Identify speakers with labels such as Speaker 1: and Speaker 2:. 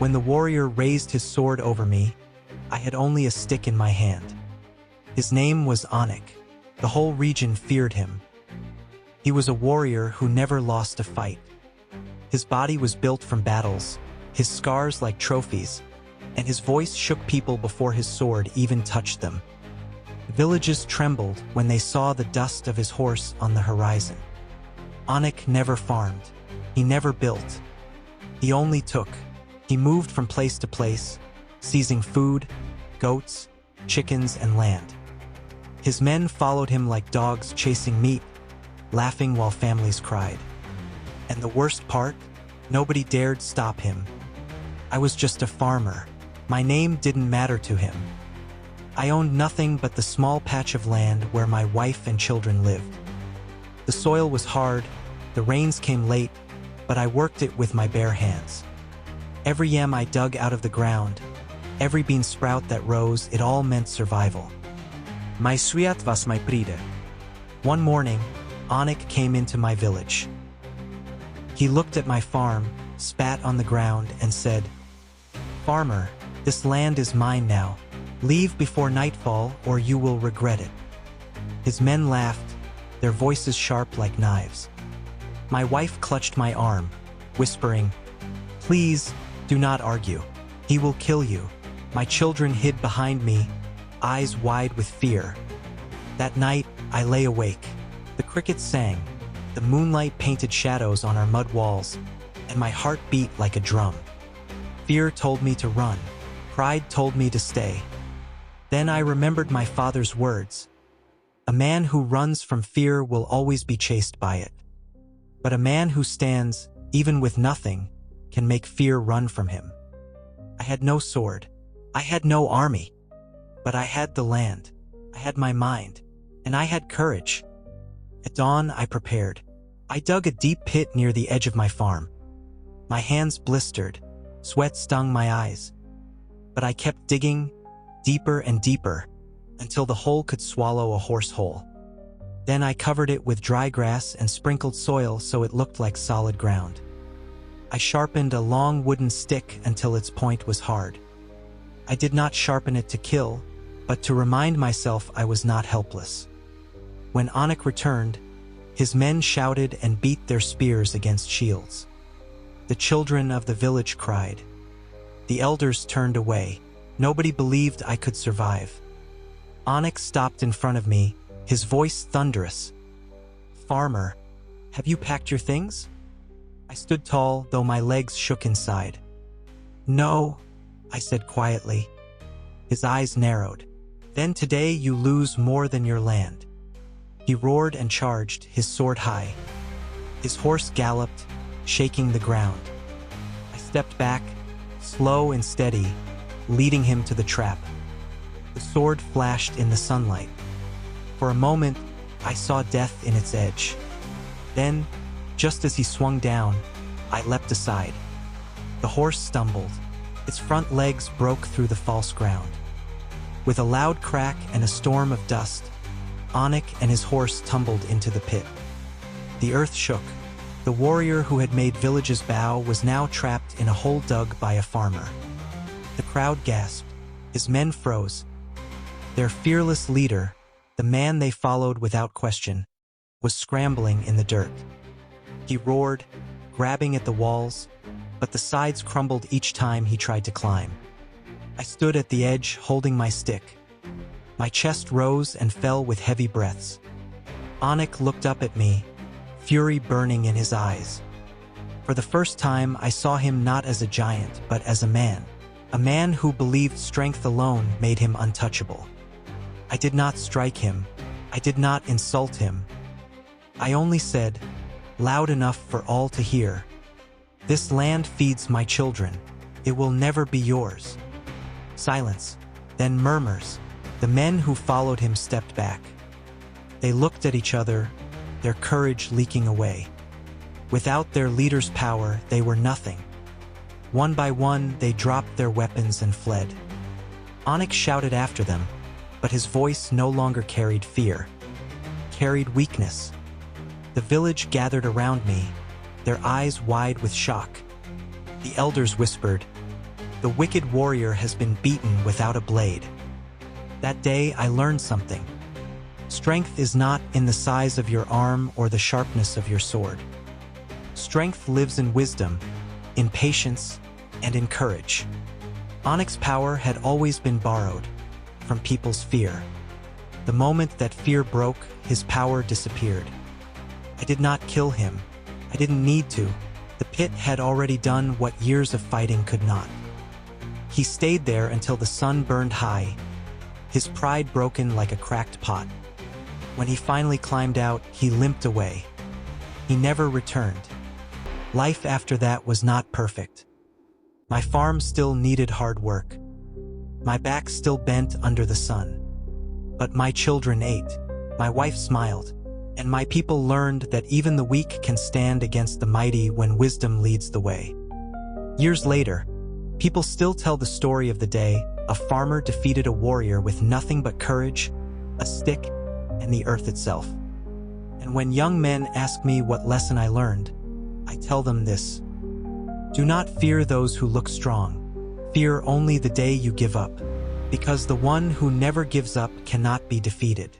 Speaker 1: When the warrior raised his sword over me, I had only a stick in my hand. His name was Anik. The whole region feared him. He was a warrior who never lost a fight. His body was built from battles, his scars like trophies, and his voice shook people before his sword even touched them. The villages trembled when they saw the dust of his horse on the horizon. Anik never farmed. He never built. He only took. He moved from place to place, seizing food, goats, chickens, and land. His men followed him like dogs chasing meat, laughing while families cried. And the worst part, nobody dared stop him. I was just a farmer. My name didn't matter to him. I owned nothing but the small patch of land where my wife and children lived. The soil was hard, the rains came late, but I worked it with my bare hands. Every yam I dug out of the ground, every bean sprout that rose, it all meant survival. My sviat was my pride. One morning, Anik came into my village. He looked at my farm, spat on the ground, and said, "Farmer, this land is mine now. Leave before nightfall or you will regret it." His men laughed, their voices sharp like knives. My wife clutched my arm, whispering, "Please, do not argue. He will kill you." My children hid behind me, eyes wide with fear. That night, I lay awake. The crickets sang, the moonlight painted shadows on our mud walls, and my heart beat like a drum. Fear told me to run. Pride told me to stay. Then I remembered my father's words. A man who runs from fear will always be chased by it. But a man who stands, even with nothing, can make fear run from him. I had no sword. I had no army. But I had the land. I had my mind. And I had courage. At dawn, I prepared. I dug a deep pit near the edge of my farm. My hands blistered. Sweat stung my eyes. But I kept digging, deeper and deeper, until the hole could swallow a horse hole. Then I covered it with dry grass and sprinkled soil so it looked like solid ground. I sharpened a long wooden stick until its point was hard. I did not sharpen it to kill, but to remind myself I was not helpless. When Anik returned, his men shouted and beat their spears against shields. The children of the village cried. The elders turned away. Nobody believed I could survive. Anik stopped in front of me, his voice thunderous. "Farmer, have you packed your things?" I stood tall, though my legs shook inside. "No," I said quietly. His eyes narrowed. "Then today you lose more than your land." He roared and charged, his sword high. His horse galloped, shaking the ground. I stepped back, slow and steady, leading him to the trap. The sword flashed in the sunlight. For a moment, I saw death in its edge. Then, just as he swung down, I leapt aside. The horse stumbled. Its front legs broke through the false ground. With a loud crack and a storm of dust, Anik and his horse tumbled into the pit. The earth shook. The warrior who had made villages bow was now trapped in a hole dug by a farmer. The crowd gasped. His men froze. Their fearless leader, the man they followed without question, was scrambling in the dirt. He roared, grabbing at the walls, but the sides crumbled each time he tried to climb. I stood at the edge, holding my stick. My chest rose and fell with heavy breaths. Anik looked up at me, fury burning in his eyes. For the first time, I saw him not as a giant, but as a man who believed strength alone made him untouchable. I did not strike him. I did not insult him. I only said, loud enough for all to hear, "This land feeds my children. It will never be yours." Silence, then murmurs. The men who followed him stepped back. They looked at each other, their courage leaking away. Without their leader's power, they were nothing. One by one, they dropped their weapons and fled. Anik shouted after them, but his voice no longer carried fear, carried weakness. The village gathered around me, their eyes wide with shock. The elders whispered, The wicked warrior has been beaten without a blade. That day I learned something. Strength is not in the size of your arm or the sharpness of your sword. Strength lives in wisdom, in patience, and in courage. Onyx's power had always been borrowed from people's fear. The moment that fear broke, his power disappeared. I did not kill him. I didn't need to. The pit had already done what years of fighting could not. He stayed there until the sun burned high, his pride broken like a cracked pot. When he finally climbed out, he limped away. He never returned. Life after that was not perfect. My farm still needed hard work. My back still bent under the sun. But my children ate, my wife smiled, and my people learned that even the weak can stand against the mighty when wisdom leads the way. Years later, people still tell the story of the day a farmer defeated a warrior with nothing but courage, a stick, and the earth itself. And when young men ask me what lesson I learned, I tell them this: do not fear those who look strong. Fear only the day you give up, because the one who never gives up cannot be defeated.